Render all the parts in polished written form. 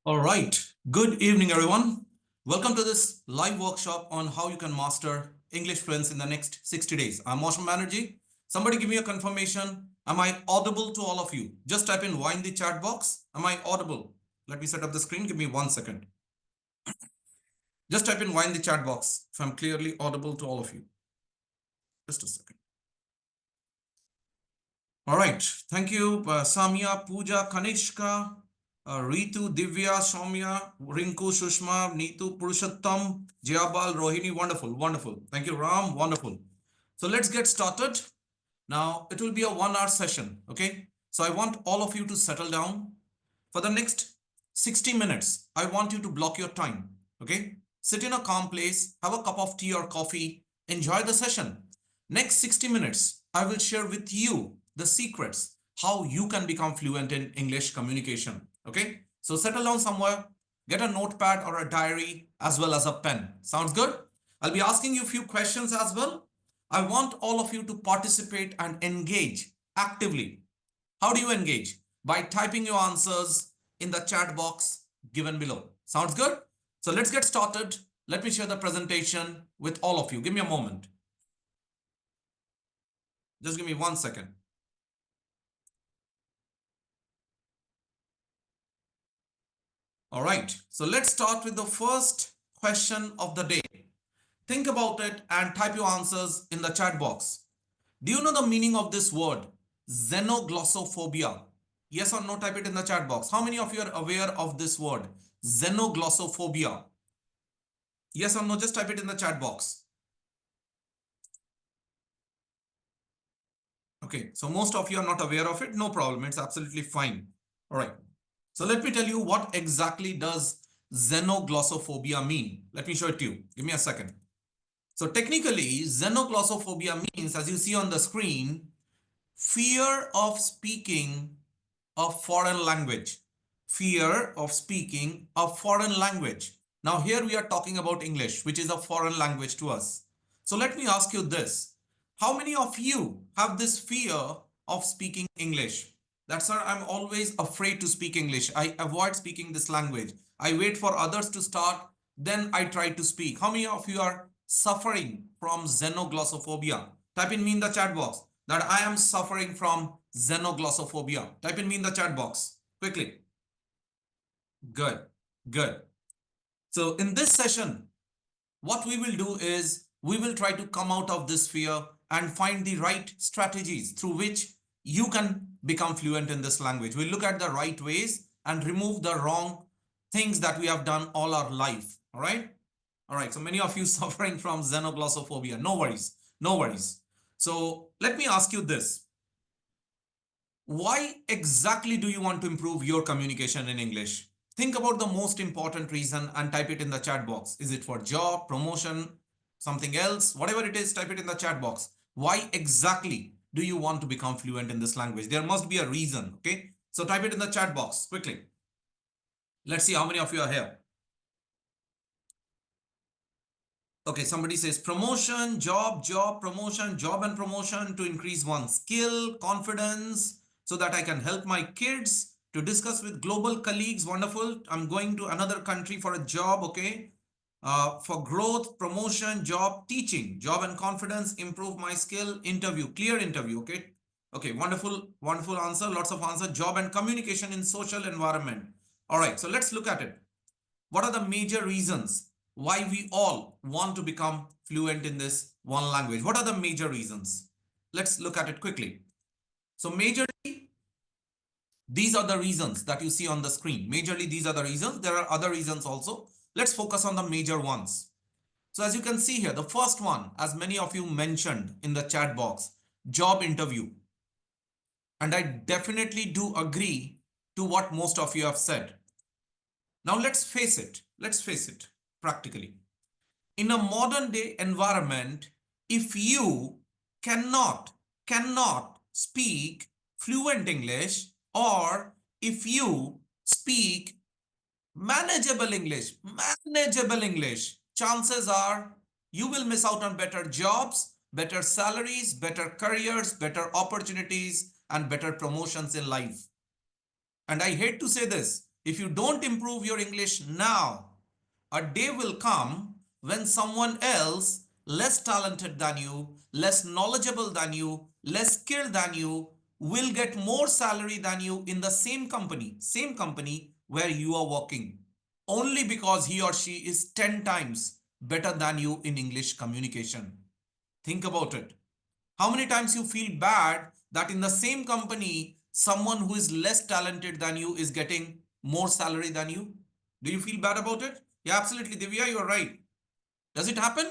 All right. Good evening, everyone. Welcome to this live workshop on how you can master English fluency in the next 60 days. I'm Mosham Banerjee. Somebody give me a confirmation. Am I audible to all of you? Just type in Y in the chat box. Am I audible? Let me set up the screen. Give me 1 second. Just type in Y in the chat box if I'm clearly audible to all of you. Just a second. All right. Thank you, Samya, Pooja, Kanishka, Ritu, Divya, Soumya, Rinku, Sushma, Neetu, Purushottam, Jayabal, Rohini. Wonderful, wonderful. Thank you, Ram. Wonderful. So let's get started. Now, it will be a 1 hour session. Okay. So I want all of you to settle down. For the next 60 minutes, I want you to block your time. Okay. Sit in a calm place, have a cup of tea or coffee, enjoy the session. Next 60 minutes, I will share with you the secrets, how you can become fluent in English communication. Okay. So settle down somewhere, get a notepad or a diary as well as a pen. Sounds good? I'll be asking you a few questions as well. I want all of you to participate and engage actively. How do you engage? By typing your answers in the chat box given below. Sounds good? So let's get started. Let me share the presentation with all of you. Give me a moment. Just give me 1 second. All right. So let's start with the first question of the day. Think about it and type your answers in the chat box. Do you know the meaning of this word? Xenoglossophobia. Yes or no? Type it in the chat box. How many of you are aware of this word? Xenoglossophobia. Yes or no? Just type it in the chat box. Okay, so most of you are not aware of it. No problem. It's absolutely fine. All right. So let me tell you what exactly does xenoglossophobia mean. Let me show it to you. Give me a second. So technically, xenoglossophobia means, as you see on the screen, fear of speaking a foreign language. Fear of speaking a foreign language. Now here we are talking about English, which is a foreign language to us. So let me ask you this. How many of you have this fear of speaking English? That's why I'm always afraid to speak English. I avoid speaking this language. I wait for others to start, then I try to speak. How many of you are suffering from xenoglossophobia? Type in me in the chat box that I am suffering from xenoglossophobia. Type in me in the chat box quickly. Good, good. So in this session, what we will do is we will try to come out of this fear and find the right strategies through which you can become fluent in this language. We'll look at the right ways and remove the wrong things that we have done all our life. All right. All right. So many of you suffering from xenoglossophobia. No worries. No worries. So let me ask you this. Why exactly do you want to improve your communication in English? Think about the most important reason and type it in the chat box. Is it for job, promotion, something else? Whatever it is, type it in the chat box. Why exactly do you want to become fluent in this language? There must be a reason, okay? So type it in the chat box quickly. Let's see how many of you are here. Okay, somebody says promotion, job, promotion, job and promotion to increase one's skill, confidence, so that I can help my kids, to discuss with global colleagues. Wonderful. I'm going to another country for a job. Okay. For growth, promotion, job, teaching, job and confidence, improve my skill, interview, clear interview. Okay. Okay. Wonderful. Wonderful answer. Lots of answer. Job and communication in social environment. All right. So let's look at it. What are the major reasons why we all want to become fluent in this one language? What are the major reasons? Let's look at it quickly. So majorly, these are the reasons that you see on the screen. Majorly, these are the reasons. There are other reasons also. Let's focus on the major ones. So as you can see here, the first one, as many of you mentioned in the chat box, job interview. And I definitely do agree to what most of you have said. Now let's face it. Let's face it practically. In a modern day environment, if you cannot speak fluent English, or if you speak manageable English, chances are you will miss out on better jobs, better salaries, better careers, better opportunities, and better promotions in life. And I hate to say this, If you don't improve your English now, a day will come when someone else, less talented than you, less knowledgeable than you, less skilled than you, will get more salary than you in the same company where you are working, only because he or she is 10 times better than you in English communication. Think about it. How many times you feel bad that in the same company, someone who is less talented than you is getting more salary than you? Do you feel bad about it? Yeah, absolutely. Divya, you're right. Does it happen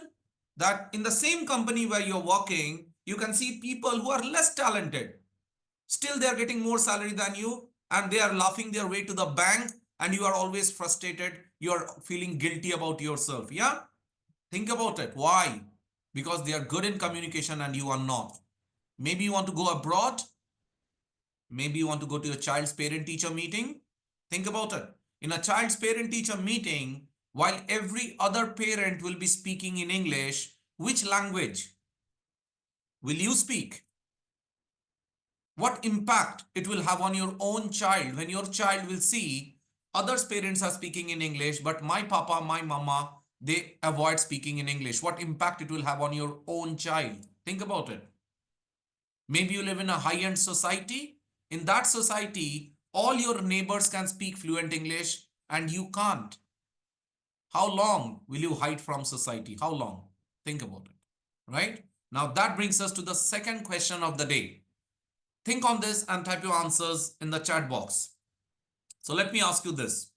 that in the same company where you're working, you can see people who are less talented? Still, they are getting more salary than you and they are laughing their way to the bank and you are always frustrated. You are feeling guilty about yourself. Yeah? Think about it. Why? Because they are good in communication and you are not. Maybe you want to go abroad. Maybe you want to go to your child's parent-teacher meeting. Think about it. In a child's parent-teacher meeting, while every other parent will be speaking in English, which language will you speak? What impact it will have on your own child when your child will see others parents are speaking in English, but my papa, my mama, they avoid speaking in English. What impact it will have on your own child? Think about it. Maybe you live in a high-end society. In that society, all your neighbors can speak fluent English and you can't. How long will you hide from society? How long? Think about it, right? Now that brings us to the second question of the day. Think on this and type your answers in the chat box. So let me ask you this.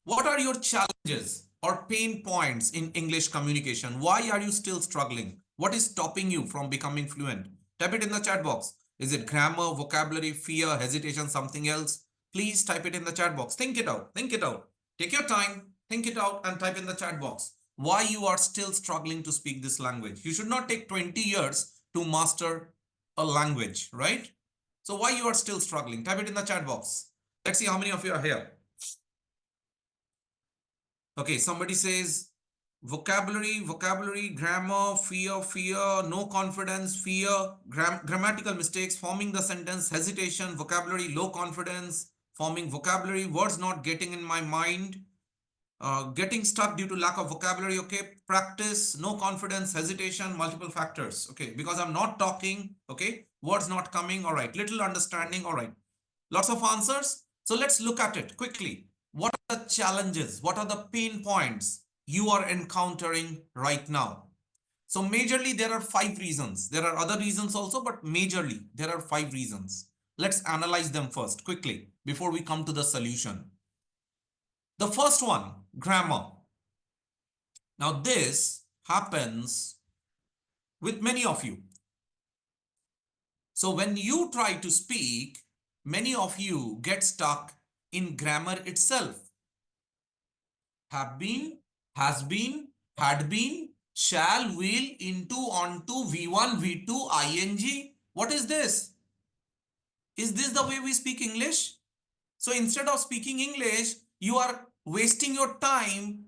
What are your challenges or pain points in English communication? Why are you still struggling? What is stopping you from becoming fluent? Type it in the chat box. Is it grammar, vocabulary, fear, hesitation, something else? Please type it in the chat box. Think it out. Think it out. Take your time, think it out and type in the chat box. Why you are still struggling to speak this language? You should not take 20 years to master a language, right? So why you are still struggling? Type it in the chat box. Let's see how many of you are here. Okay, somebody says vocabulary, grammar, fear, no confidence, fear, grammatical mistakes, forming the sentence, hesitation, vocabulary, low confidence, forming vocabulary, words not getting in my mind, getting stuck due to lack of vocabulary. Okay, practice, no confidence, hesitation, multiple factors. Okay, because I'm not talking. Okay, words not coming. All right, little understanding. All right, lots of answers. So let's look at it quickly. What are the challenges? What are the pain points you are encountering right now? So majorly there are 5 reasons. There are other reasons also, but majorly there are 5 reasons. Let's analyze them first quickly before we come to the solution. The first one, grammar. Now this happens with many of you. So when you try to speak, many of you get stuck in grammar itself. Have been, has been, had been, shall, will, into, onto, V1, V2, ing. What is this? Is this the way we speak English? So instead of speaking English, you are wasting your time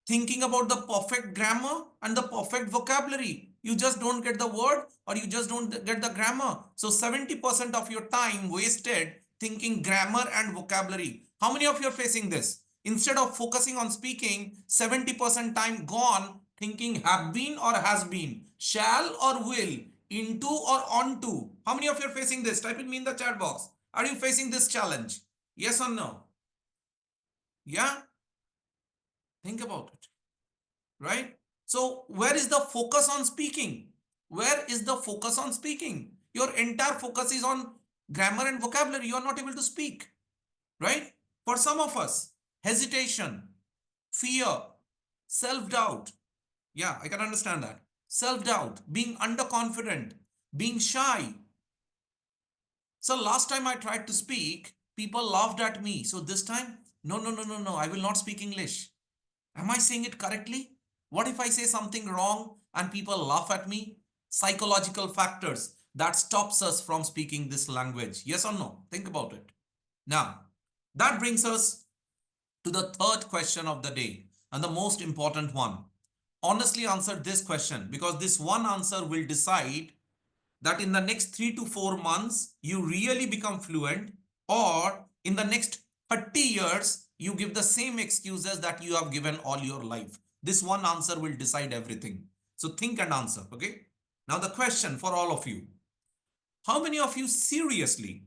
thinking about the perfect grammar and the perfect vocabulary. You just don't get the word or you just don't get the grammar. So 70% of your time wasted thinking grammar and vocabulary. How many of you are facing this? Instead of focusing on speaking, 70% time gone thinking have been or has been, shall or will, into or onto. How many of you are facing this? Type it me in the chat box. Are you facing this challenge? Yes or no? Yeah? Think about it, right? So where is the focus on speaking? Where is the focus on speaking? Your entire focus is on grammar and vocabulary. You are not able to speak, right? For some of us, hesitation, fear, self-doubt. Yeah, I can understand that. Self-doubt, being underconfident, being shy. So last time I tried to speak, people laughed at me. So this time, no, I will not speak English. Am I saying it correctly? What if I say something wrong and people laugh at me? Psychological factors that stops us from speaking this language. Yes or no? Think about it. Now, that brings us to the third question of the day and the most important one. Honestly answer this question because this one answer will decide that in the next 3 to 4 months, you really become fluent, or in the next 30 years, you give the same excuses that you have given all your life. This one answer will decide everything. So think and answer, okay? Now the question for all of you, how many of you seriously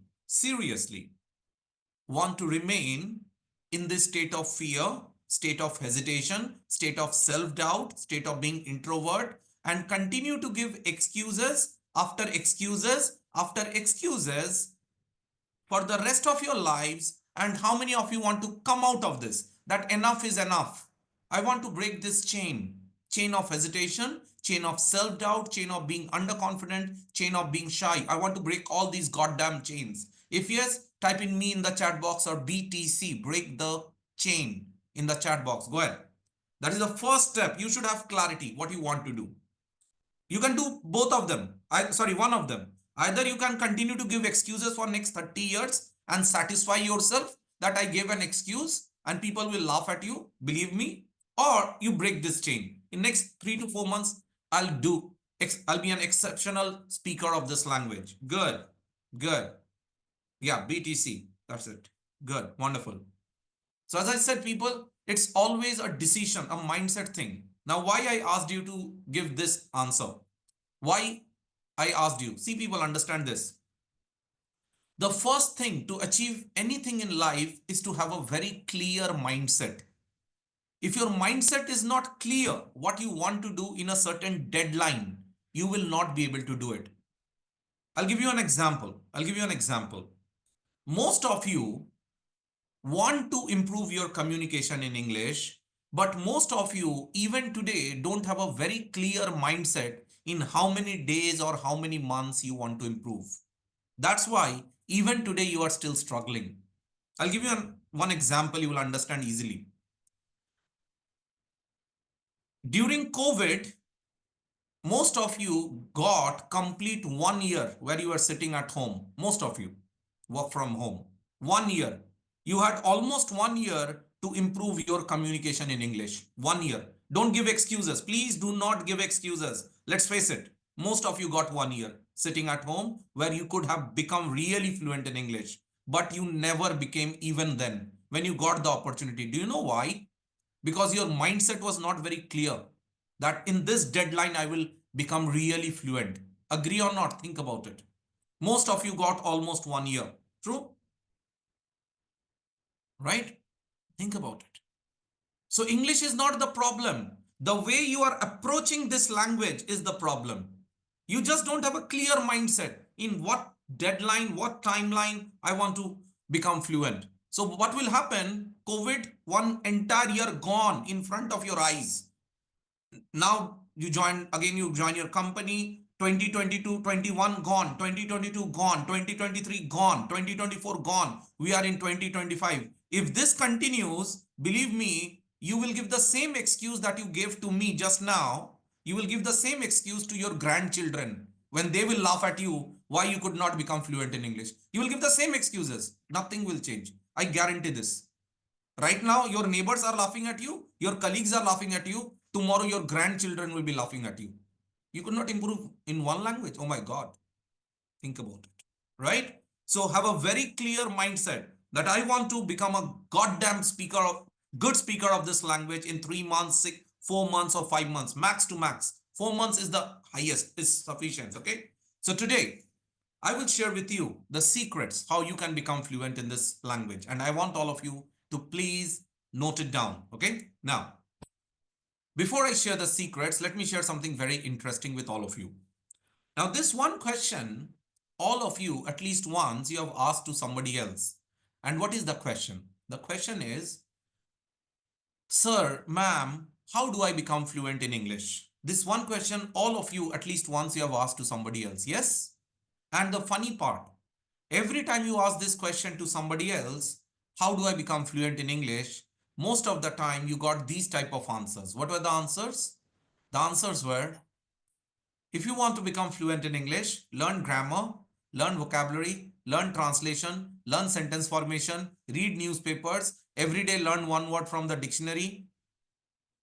want to remain in this state of fear, state of hesitation, state of self-doubt, state of being introvert, and continue to give excuses after excuses after excuses for the rest of your lives? And how many of you want to come out of this? That enough is enough. I want to break this chain of hesitation, chain of self-doubt, chain of being underconfident, chain of being shy. I want to break all these goddamn chains. If yes, type in me in the chat box, or BTC, break the chain, in the chat box. Go ahead. That is the first step. You should have clarity what you want to do. You can do both of them. One of them. Either you can continue to give excuses for next 30 years and satisfy yourself that I gave an excuse and people will laugh at you, believe me, or you break this chain. In next 3 to 4 months, I'll be an exceptional speaker of this language. Good. Yeah, BTC. That's it. Good. Wonderful. So as I said, people, it's always a decision, a mindset thing. Now, why I asked you to give this answer? Why I asked you? See, people, understand this. The first thing to achieve anything in life is to have a very clear mindset. If your mindset is not clear what you want to do in a certain deadline, you will not be able to do it. I'll give you an example. Most of you want to improve your communication in English, but most of you even today don't have a very clear mindset in how many days or how many months you want to improve. That's why even today you are still struggling. I'll give you one example you will understand easily. During COVID, most of you got complete 1 year where you are sitting at home. Most of you work from home. 1 year. You had almost 1 year to improve your communication in English. 1 year. Don't give excuses. Please do not give excuses. Let's face it. Most of you got 1 year sitting at home where you could have become really fluent in English, but you never became even then when you got the opportunity. Do you know why? Because your mindset was not very clear that in this deadline I will become really fluent. Agree or not? Think about it. Most of you got almost 1 year. True? Right? Think about it. So English is not the problem. The way you are approaching this language is the problem. You just don't have a clear mindset in what deadline, what timeline I want to become fluent. So what will happen? COVID, 1 entire year gone in front of your eyes. Now you join your company. 2022, 21 gone, 2022 gone, 2023 gone, 2024 gone. We are in 2025. If this continues, believe me, you will give the same excuse that you gave to me just now. You will give the same excuse to your grandchildren when they will laugh at you why you could not become fluent in English. You will give the same excuses. Nothing will change. I guarantee this. Right now, your neighbors are laughing at you. Your colleagues are laughing at you. Tomorrow, your grandchildren will be laughing at you. You could not improve in one language. Oh my God. Think about it. Right? So have a very clear mindset that I want to become a goddamn good speaker of this language in 3 months, 4 months or 5 months, max to max. 4 months is the highest, is sufficient. Okay. So today I will share with you the secrets, how you can become fluent in this language. And I want all of you to please note it down. Okay. Now, before I share the secrets, let me share something very interesting with all of you. Now, this one question, all of you, at least once, you have asked to somebody else. And what is the question? The question is, sir, ma'am, how do I become fluent in English? This one question, all of you, at least once, you have asked to somebody else. Yes? And the funny part, every time you ask this question to somebody else, how do I become fluent in English? Most of the time you got these type of answers. What were the answers? The answers were, if you want to become fluent in English, learn grammar, learn vocabulary, learn translation, learn sentence formation, read newspapers, every day learn one word from the dictionary,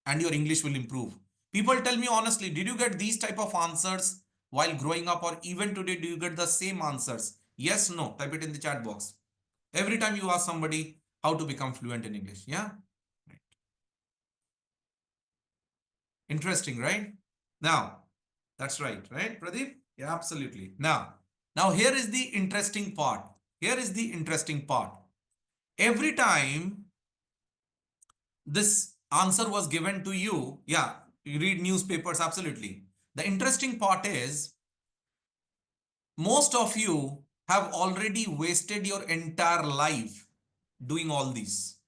and your English will improve. People tell me honestly, did you get these type of answers while growing up, or even today, do you get the same answers? Yes, no, type it in the chat box. Every time you ask somebody, how to become fluent in English. Yeah. Right. Interesting, right? Now, that's right, Pradeep? Yeah, absolutely. Now here is the interesting part. Here is the interesting part. Every time this answer was given to you, yeah, you read newspapers, absolutely. The interesting part is most of you have already wasted your entire life doing all these.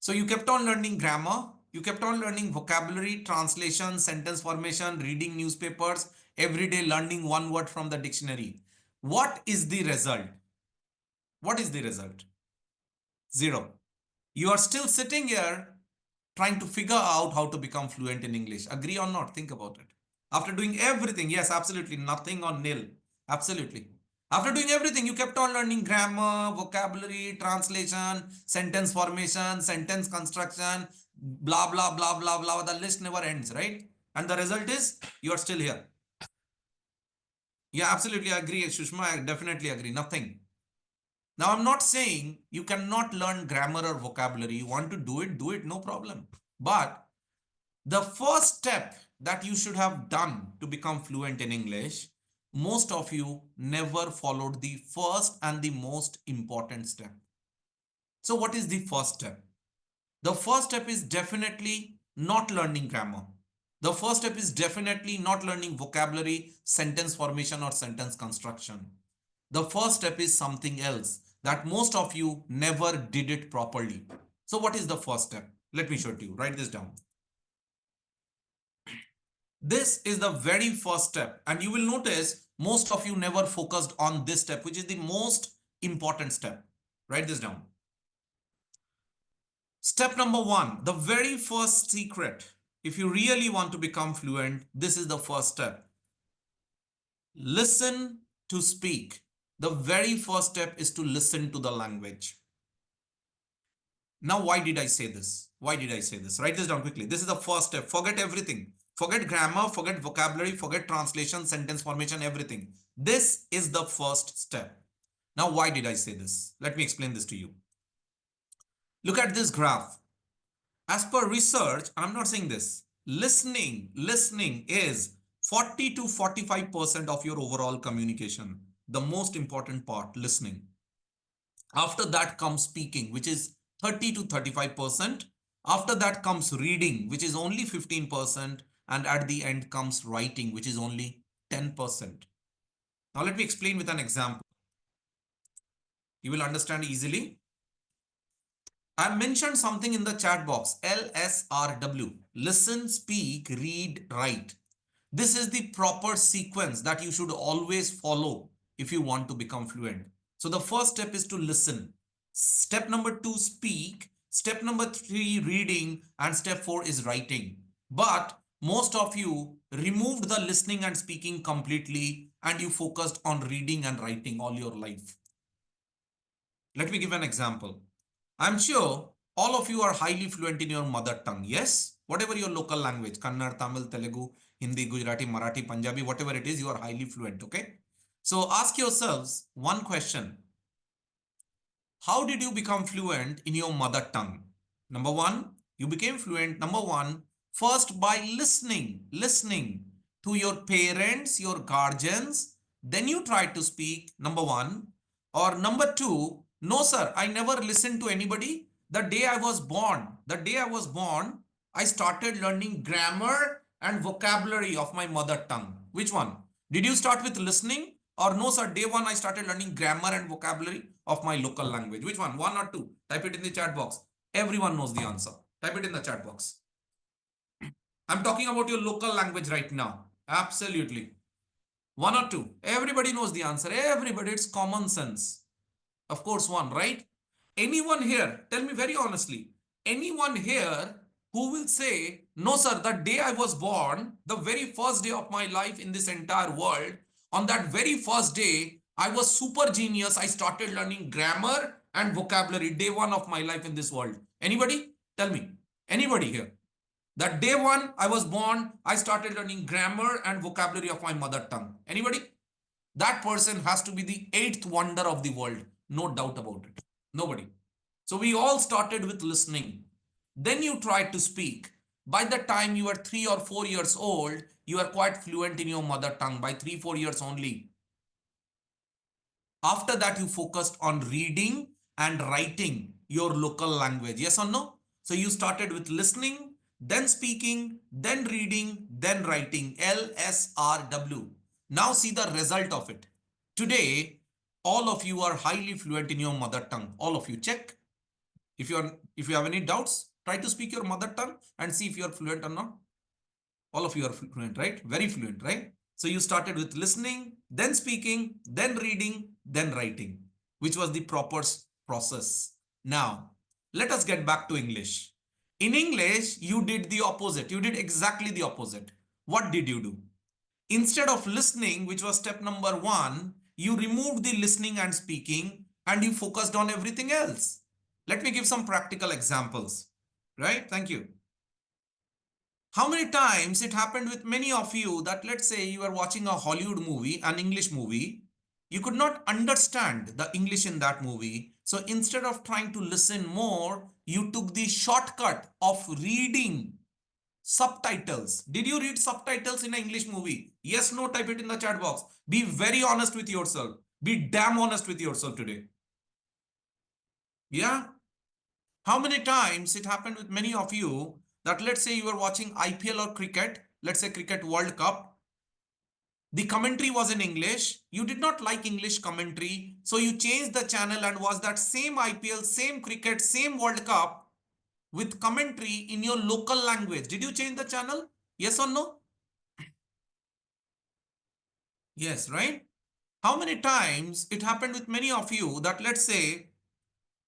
So you kept on learning grammar, you kept on learning vocabulary, translation, sentence formation, reading newspapers, every day learning one word from the dictionary. What is the result? What is the result? Zero. You are still sitting here trying to figure out how to become fluent in English. Agree or not? Think about it. After doing everything, yes, absolutely, nothing on nil. Absolutely. After doing everything, you kept on learning grammar, vocabulary, translation, sentence formation, sentence construction, blah, blah, blah, blah, blah. The list never ends, right? And the result is you are still here. Yeah, absolutely, I agree. Shushma, I definitely agree. Nothing. Now, I'm not saying you cannot learn grammar or vocabulary. You want to do it, no problem. But the first step that you should have done to become fluent in English, most of you never followed the first and the most important step. So what is the first step? The first step is definitely not learning grammar. The first step is definitely not learning vocabulary, sentence formation, or sentence construction. The first step is something else that most of you never did it properly. So what is the first step? Let me show it to you. Write this down. This is the very first step, and you will notice most of you never focused on this step, which is the most important step. Write this down. Step number one, the very first secret. If you really want to become fluent, this is the first step. Listen to speak. The very first step is to listen to the language. Now, why did I say this? Why did I say this? Write this down quickly. This is the first step. Forget everything. Forget grammar, forget vocabulary, forget translation, sentence formation, everything. This is the first step. Now, why did I say this? Let me explain this to you. Look at this graph. As per research, I'm not saying this, listening is 40 to 45% of your overall communication. The most important part, listening. After that comes speaking, which is 30 to 35%. After that comes reading, which is only 15%. And at the end comes writing, which is only 10%. Now let me explain with an example. You will understand easily. I mentioned something in the chat box, LSRW, listen, speak, read, write. This is the proper sequence that you should always follow if you want to become fluent. So the first step is to listen. Step number 2, speak. Step number 3, reading. And step 4 is writing. But most of you removed the listening and speaking completely and you focused on reading and writing all your life. Let me give an example. I'm sure all of you are highly fluent in your mother tongue. Yes? Whatever your local language, Kannada, Tamil, Telugu, Hindi, Gujarati, Marathi, Punjabi, whatever it is, you are highly fluent. Okay? So ask yourselves one question. How did you become fluent in your mother tongue? Number one, you became fluent, number one, first by listening to your parents, your guardians. Then you tried to speak, number one. Or number two, no, sir, I never listened to anybody. The day I was born, I started learning grammar and vocabulary of my mother tongue. Which one? Did you start with listening? Or no, sir, day one, I started learning grammar and vocabulary of my local language. Which one? One or two? Type it in the chat box. Everyone knows the answer. Type it in the chat box. I'm talking about your local language right now. Absolutely. One or two? Everybody knows the answer. Everybody, it's common sense. Of course, one, right? Anyone here, tell me very honestly, anyone here who will say, no, sir, the day I was born, the very first day of my life in this entire world, on that very first day, I was super genius. I started learning grammar and vocabulary, day one of my life in this world. Anybody? Tell me. Anybody here? That day one I was born, I started learning grammar and vocabulary of my mother tongue. Anybody? That person has to be the eighth wonder of the world. No doubt about it. Nobody. So we all started with listening. Then you tried to speak. By the time you were 3 or 4 years old, you are quite fluent in your mother tongue by 3, 4 years only. After that, you focused on reading and writing your local language. Yes or no? So you started with listening, then speaking, then reading, then writing. LSRW. Now see the result of it. Today, all of you are highly fluent in your mother tongue. All of you check. If you have any doubts, try to speak your mother tongue and see if you are fluent or not. All of you are fluent, right? Very fluent, right? So you started with listening, then speaking, then reading, then writing, which was the proper process. Now, let us get back to English. In English, you did the opposite. You did exactly the opposite. What did you do? Instead of listening, which was step number one, you removed the listening and speaking and you focused on everything else. Let me give some practical examples, right? Thank you. How many times it happened with many of you that, let's say, you are watching a Hollywood movie, an English movie, you could not understand the English in that movie. So instead of trying to listen more, you took the shortcut of reading subtitles. Did you read subtitles in an English movie? Yes, no, type it in the chat box. Be very honest with yourself. Be damn honest with yourself today. Yeah. How many times it happened with many of you that, let's say, you were watching IPL or cricket, let's say Cricket World Cup. The commentary was in English. You did not like English commentary. So you changed the channel and watched that same IPL, same cricket, same World Cup with commentary in your local language. Did you change the channel? Yes or no? Yes, right? How many times it happened with many of you that, let's say,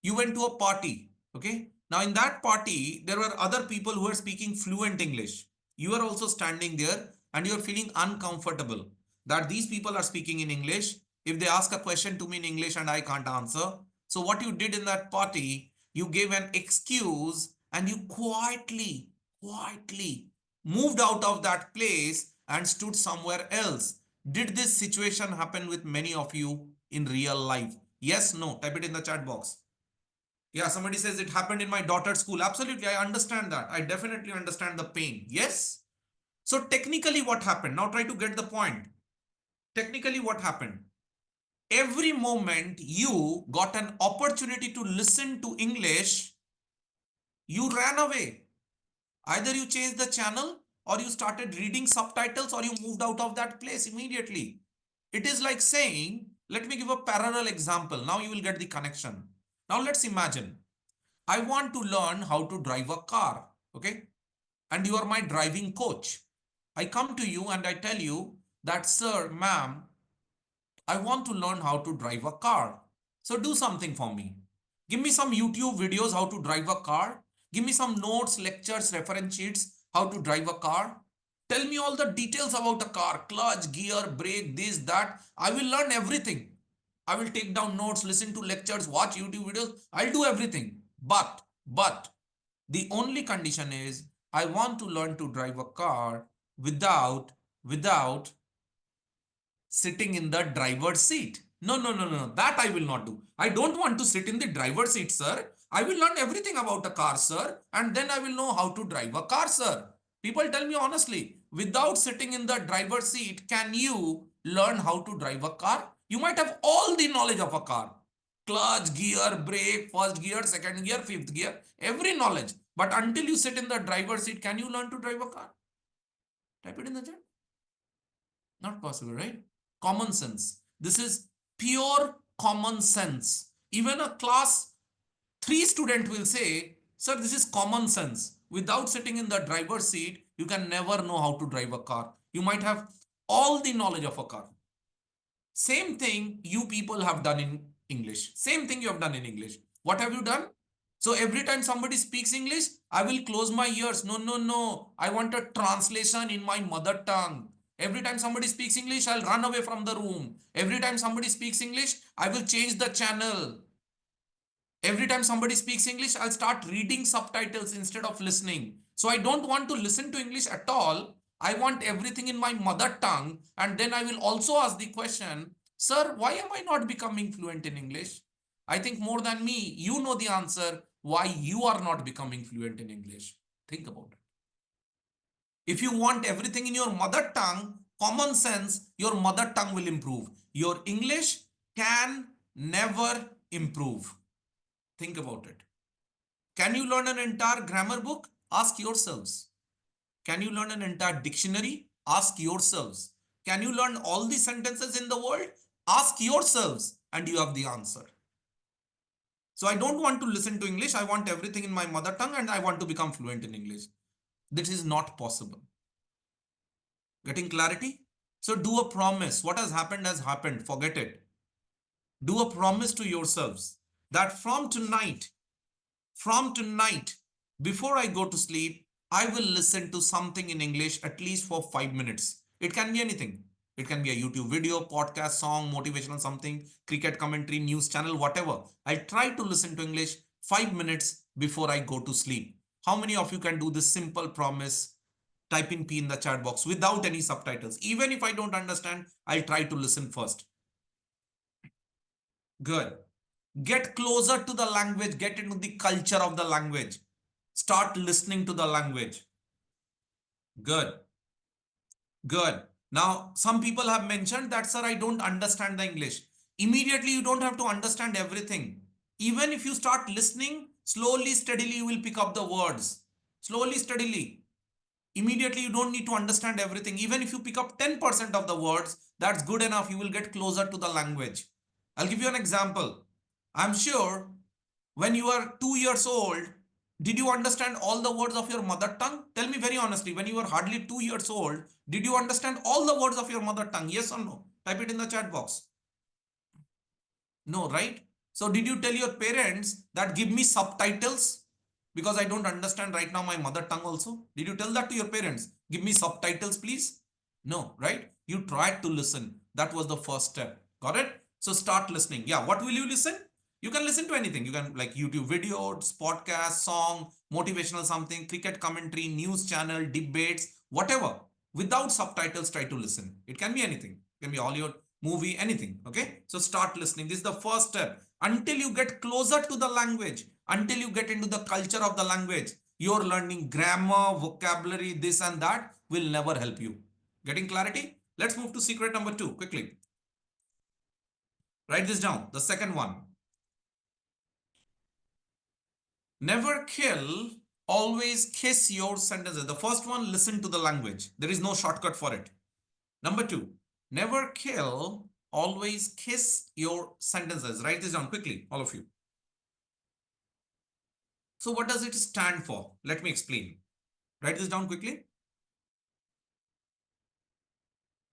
you went to a party, okay? Now in that party, there were other people who are speaking fluent English. You are also standing there and you're feeling uncomfortable that these people are speaking in English. If they ask a question to me in English and I can't answer. So what you did in that party, you gave an excuse and you quietly moved out of that place and stood somewhere else. Did this situation happen with many of you in real life? Yes, no, type it in the chat box. Yeah, somebody says it happened in my daughter's school. Absolutely, I understand that. I definitely understand the pain. Yes. So technically what happened? Now try to get the point. Technically what happened? Every moment you got an opportunity to listen to English, you ran away. Either you changed the channel or you started reading subtitles or you moved out of that place immediately. It is like saying, let me give a parallel example. Now you will get the connection. Now let's imagine I want to learn how to drive a car, okay? And you are my driving coach. I come to you and I tell you that, sir, ma'am, I want to learn how to drive a car. So do something for me. Give me some YouTube videos how to drive a car. Give me some notes, lectures, reference sheets, how to drive a car. Tell me all the details about a car, clutch, gear, brake, this, that. I will learn everything. I will take down notes, listen to lectures, watch YouTube videos. I'll do everything. But the only condition is I want to learn to drive a car without sitting in the driver's seat. No, no, no, no, that I will not do. I don't want to sit in the driver's seat, sir. I will learn everything about a car, sir, and then I will know how to drive a car, sir. People tell me honestly, without sitting in the driver's seat, can you learn how to drive a car? You might have all the knowledge of a car. Clutch, gear, brake, first gear, second gear, fifth gear, every knowledge. But until you sit in the driver's seat, can you learn to drive a car? Type it in the chat. Not possible, right? Common sense. This is pure common sense. Even a class 3 student will say, sir, this is common sense. Without sitting in the driver's seat, you can never know how to drive a car. You might have all the knowledge of a car. Same thing you people have done in English. Same thing you have done in English. What have you done? So every time somebody speaks English, I will close my ears. No, no, no. I want a translation in my mother tongue. Every time somebody speaks English, I'll run away from the room. Every time somebody speaks English, I will change the channel. Every time somebody speaks English, I'll start reading subtitles instead of listening. So I don't want to listen to English at all. I want everything in my mother tongue. And then I will also ask the question, sir, why am I not becoming fluent in English? I think more than me, you know the answer why you are not becoming fluent in English. Think about it. If you want everything in your mother tongue, common sense, your mother tongue will improve. Your English can never improve. Think about it. Can you learn an entire grammar book? Ask yourselves. Can you learn an entire dictionary? Ask yourselves. Can you learn all the sentences in the world? Ask yourselves, and you have the answer. So I don't want to listen to English. I want everything in my mother tongue and I want to become fluent in English. This is not possible. Getting clarity? So do a promise. What has happened. Forget it. Do a promise to yourselves that from tonight, before I go to sleep, I will listen to something in English at least for 5 minutes. It can be anything. It can be a YouTube video, podcast, song, motivational something, cricket commentary, news channel, whatever. I try to listen to English 5 minutes before I go to sleep. How many of you can do this simple promise? Type in P in the chat box without any subtitles. Even if I don't understand, I'll try to listen first. Good. Get closer to the language, get into the culture of the language. Start listening to the language. Good. Good. Now, some people have mentioned that, sir, I don't understand the English. Immediately, you don't have to understand everything. Even if you start listening, slowly, steadily, you will pick up the words. Slowly, steadily. Immediately, you don't need to understand everything. Even if you pick up 10% of the words, that's good enough. You will get closer to the language. I'll give you an example. I'm sure when you are 2 years old, did you understand all the words of your mother tongue? Tell me very honestly, when you were hardly 2 years old, did you understand all the words of your mother tongue? Yes or no? Type it in the chat box. No, right? So did you tell your parents that give me subtitles? Because I don't understand right now my mother tongue also. Did you tell that to your parents? Give me subtitles, please. No, right? You tried to listen. That was the first step. Got it? So start listening. Yeah, what will you listen? You can listen to anything. You can like YouTube videos, podcast, song, motivational something, cricket commentary, news channel, debates, whatever. Without subtitles, try to listen. It can be anything. It can be all your movie, anything. Okay. So start listening. This is the first step. Until you get closer to the language, until you get into the culture of the language, your learning grammar, vocabulary, this and that will never help you. Getting clarity? Let's move to secret number 2 quickly. Write this down. The second one. Never kill, always kiss your sentences. The first one, listen to the language. There is no shortcut for it. Number 2, never kill, always kiss your sentences. Write this down quickly, all of you. So what does it stand for? Let me explain. Write this down quickly.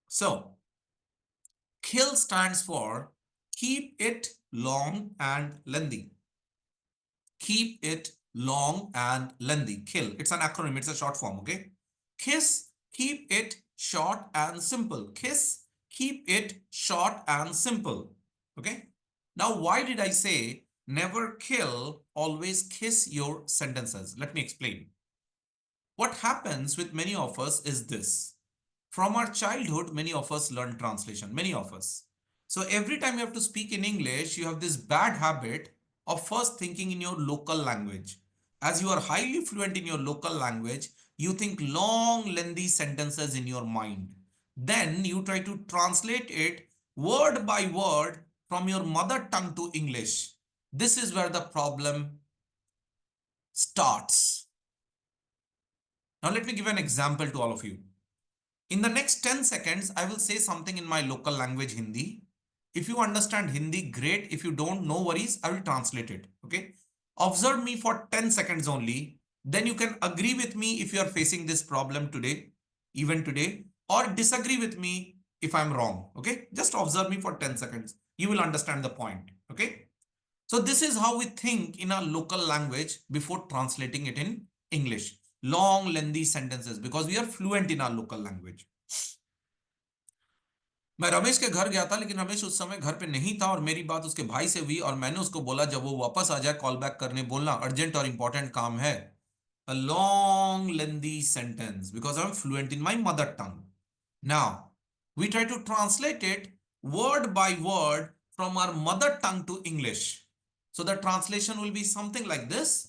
So kill stands for keep it long and lengthy. Keep it long and lengthy. Kill. It's an acronym. It's a short form. Okay. Kiss. Keep it short and simple. Kiss. Keep it short and simple. Okay. Now, why did I say never kill, always kiss your sentences? Let me explain. What happens with many of us is this. From our childhood, many of us learn translation. Many of us. So every time you have to speak in English, you have this bad habit of first thinking in your local language. As you are highly fluent in your local language, you think long, lengthy sentences in your mind. Then you try to translate it word by word from your mother tongue to English. This is where the problem starts. Now let me give an example to all of you. In the next 10 seconds, I will say something in my local language, Hindi. If you understand Hindi, great. If you don't, no worries. I will translate it. Okay. Observe me for 10 seconds only. Then you can agree with me if you are facing this problem today, even today, or disagree with me if I'm wrong. Okay. Just observe me for 10 seconds. You will understand the point. Okay. So this is how we think in our local language before translating it in English. Long, lengthy sentences because we are fluent in our local language. मैं रमेश के घर गया था लेकिन रमेश उस समय घर पे नहीं था और मेरी बात उसके भाई से हुई और मैंने उसको बोला जब वो वापस आ जाए कॉल बैक करने बोलना अर्जेंट और इंपॉर्टेंट काम है. A long lengthy sentence because I'm fluent in my mother tongue. Now we try to translate it word by word from our mother tongue to English. So the translation will be something like this.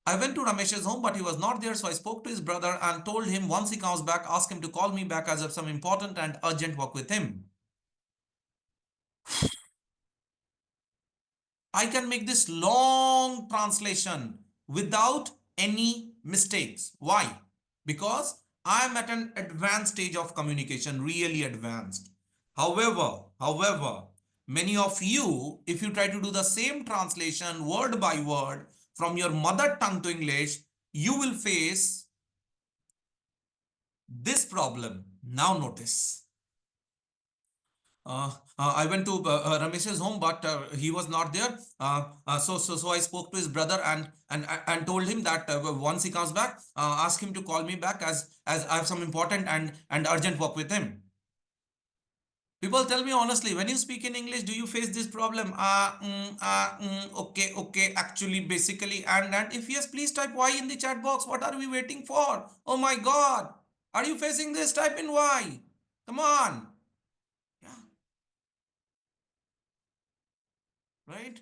I went to Ramesh's home, but he was not there. So I spoke to his brother and told him once he comes back, ask him to call me back as I have some important and urgent work with him. I can make this long translation without any mistakes. Why? Because I am at an advanced stage of communication, really advanced. However, many of you, if you try to do the same translation word by word from your mother tongue to English, you will face this problem. Now notice. I went to Ramesh's home, but he was not there. So I spoke to his brother and told him that once he comes back, ask him to call me back as I have some important and urgent work with him. People, tell me honestly, when you speak in English, do you face this problem? Okay. Actually, basically, and if yes, please type Y in the chat box. What are we waiting for? Oh my God, are you facing this? Type in Y. Come on. Yeah, right.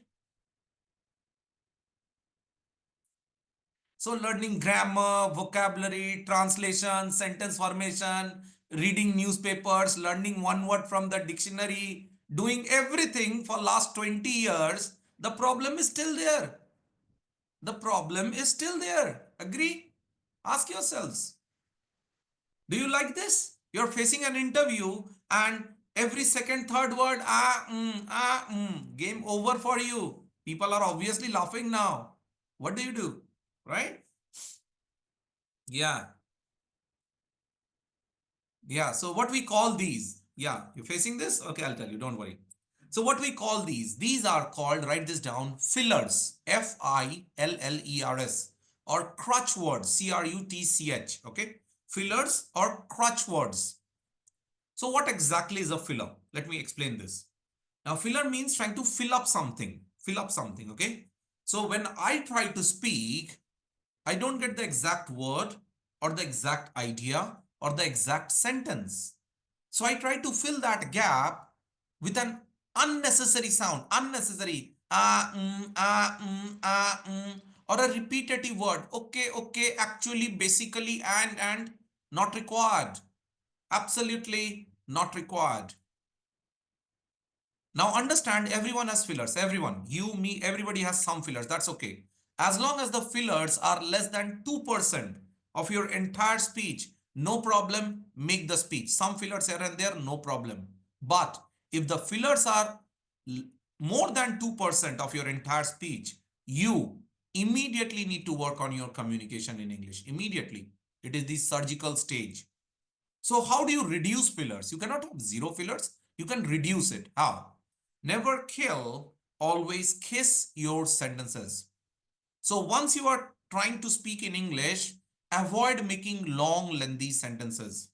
So learning grammar, vocabulary, translation, sentence formation, reading newspapers, learning one word from the dictionary, doing everything for last 20 years, the problem is still there. The problem is still there. Agree? Ask yourselves. Do you like this? You're facing an interview and every second, third word, game over for you. People are obviously laughing now. What do you do? Right? Yeah. Yeah, so what we call these, yeah, you're facing this? Okay, I'll tell you, don't worry. So what we call these are called, write this down, fillers, Fillers, or crutch words, Crutch, okay? Fillers or crutch words. So what exactly is a filler? Let me explain this. Now, filler means trying to fill up something, okay? So when I try to speak, I don't get the exact word or the exact idea or the exact sentence. So I try to fill that gap with an unnecessary sound, unnecessary or a repetitive word. Okay, actually, basically, and not required. Absolutely not required. Now understand, everyone has fillers. Everyone, you, me, everybody has some fillers. That's okay. As long as the fillers are less than 2% of your entire speech, no problem, make the speech. Some fillers here and there, no problem. But if the fillers are more than 2% of your entire speech, you immediately need to work on your communication in English. Immediately. It is the surgical stage. So how do you reduce fillers? You cannot have zero fillers. You can reduce it. How? Never kill, always kiss your sentences. So once you are trying to speak in English, avoid making long, lengthy sentences.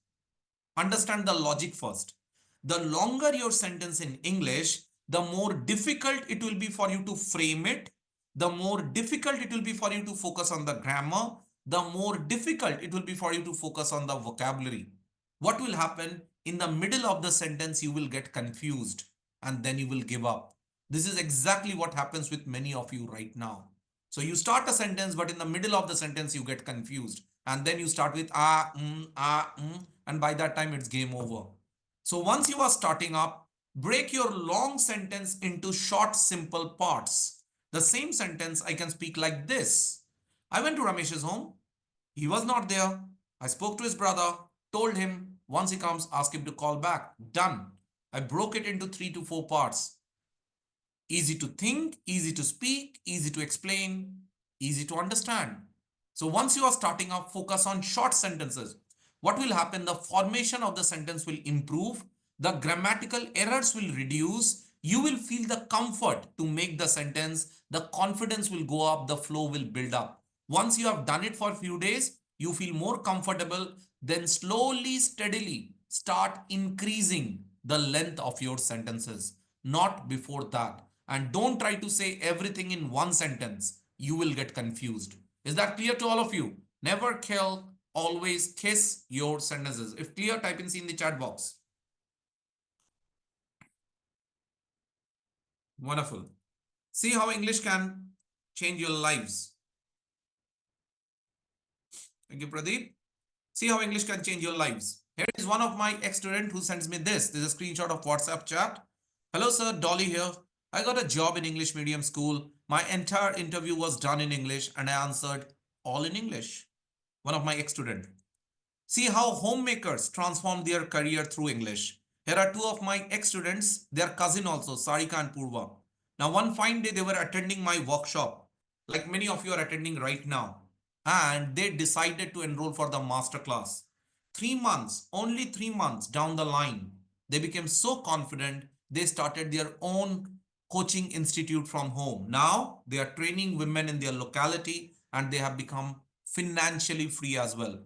Understand the logic first. The longer your sentence in English, the more difficult it will be for you to frame it. The more difficult it will be for you to focus on the grammar. The more difficult it will be for you to focus on the vocabulary. What will happen? In the middle of the sentence, you will get confused and then you will give up. This is exactly what happens with many of you right now. So you start a sentence, but in the middle of the sentence, you get confused. And then you start with and by that time, it's game over. So once you are starting up, break your long sentence into short, simple parts. The same sentence I can speak like this. I went to Ramesh's home. He was not there. I spoke to his brother, told him once he comes, ask him to call back. Done. I broke it into 3 to 4 parts. Easy to think, easy to speak, easy to explain, easy to understand. So once you are starting up, focus on short sentences. What will happen? The formation of the sentence will improve. The grammatical errors will reduce. You will feel the comfort to make the sentence. The confidence will go up. The flow will build up. Once you have done it for a few days, you feel more comfortable. Then slowly, steadily start increasing the length of your sentences. Not before that. And don't try to say everything in one sentence. You will get confused. Is that clear to all of you? Never kill, always kiss your sentences. If clear, type in C in the chat box. Wonderful. See how English can change your lives. Thank you, Pradeep. See how English can change your lives. Here is one of my ex-student who sends me this. This is a screenshot of WhatsApp chat. Hello, sir. Dolly here. I got a job in English medium school. My entire interview was done in English and I answered all in English. One of my ex-student. See how homemakers transform their career through English. Here are two of my ex-students, their cousin also, Sarika and Purva. Now, one fine day, they were attending my workshop, like many of you are attending right now, and they decided to enroll for the master class. 3 months, only 3 months down the line, they became so confident, they started their own coaching institute from home. Now, they are training women in their locality and they have become financially free as well.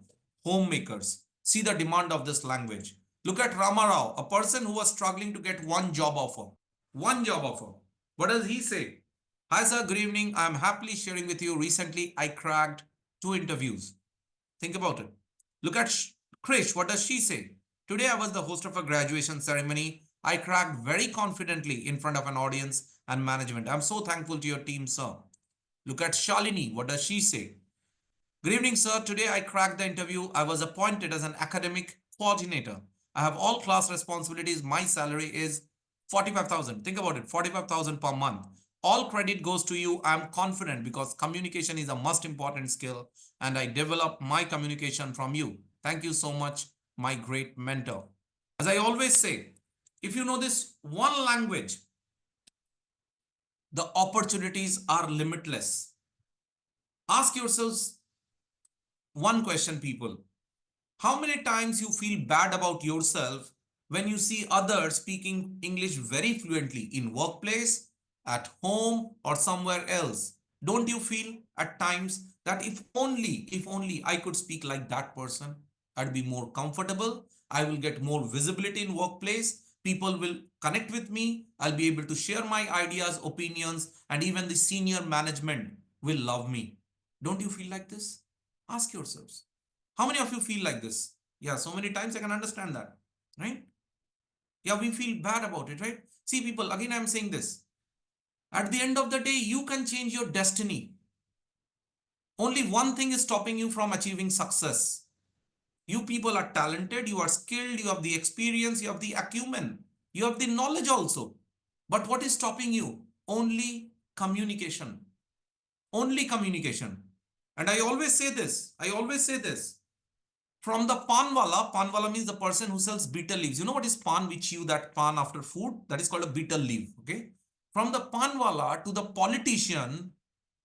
Homemakers. See the demand of this language. Look at Ramarao, a person who was struggling to get one job offer. One job offer. What does he say? Hi, sir. Good evening. I'm happily sharing with you. Recently, I cracked 2 interviews. Think about it. Look at Krish. What does she say? Today, I was the host of a graduation ceremony. I cracked very confidently in front of an audience and management. I'm so thankful to your team, sir. Look at Shalini. What does she say? Good evening, sir. Today I cracked the interview. I was appointed as an academic coordinator. I have all class responsibilities. My salary is 45,000. Think about it, 45,000 per month. All credit goes to you. I'm confident because communication is a most important skill and I develop my communication from you. Thank you so much, my great mentor. As I always say, if you know this one language, the opportunities are limitless. Ask yourselves one question, people. How many times you feel bad about yourself when you see others speaking English very fluently in workplace, at home, or somewhere else? Don't you feel at times that if only I could speak like that person, I'd be more comfortable, I will get more visibility in workplace, people will connect with me, I'll be able to share my ideas, opinions, and even the senior management will love me. Don't you feel like this? Ask yourselves. How many of you feel like this? Yeah, so many times I can understand that, right? Yeah, we feel bad about it, right? See, people, again, I'm saying this. At the end of the day, you can change your destiny. Only one thing is stopping you from achieving success. You people are talented, you are skilled, you have the experience, you have the acumen, you have the knowledge also. But what is stopping you? Only communication. Only communication. And I always say this. From the panwala means the person who sells betel leaves. You know what is pan? We chew that pan after food. That is called a betel leaf. Okay. From the panwala to the politician,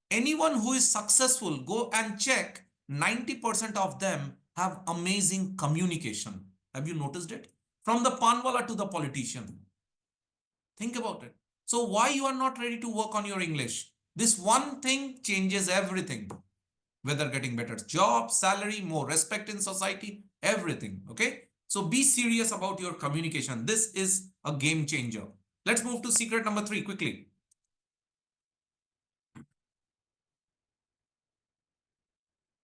anyone who is successful, go and check. 90% of them have amazing communication. Have you noticed it? From the panwala to the politician. Think about it. So why you are not ready to work on your English? This one thing changes everything, whether getting better job, salary, more respect in society, everything. Okay. So be serious about your communication. This is a game changer. Let's move to secret number 3 quickly.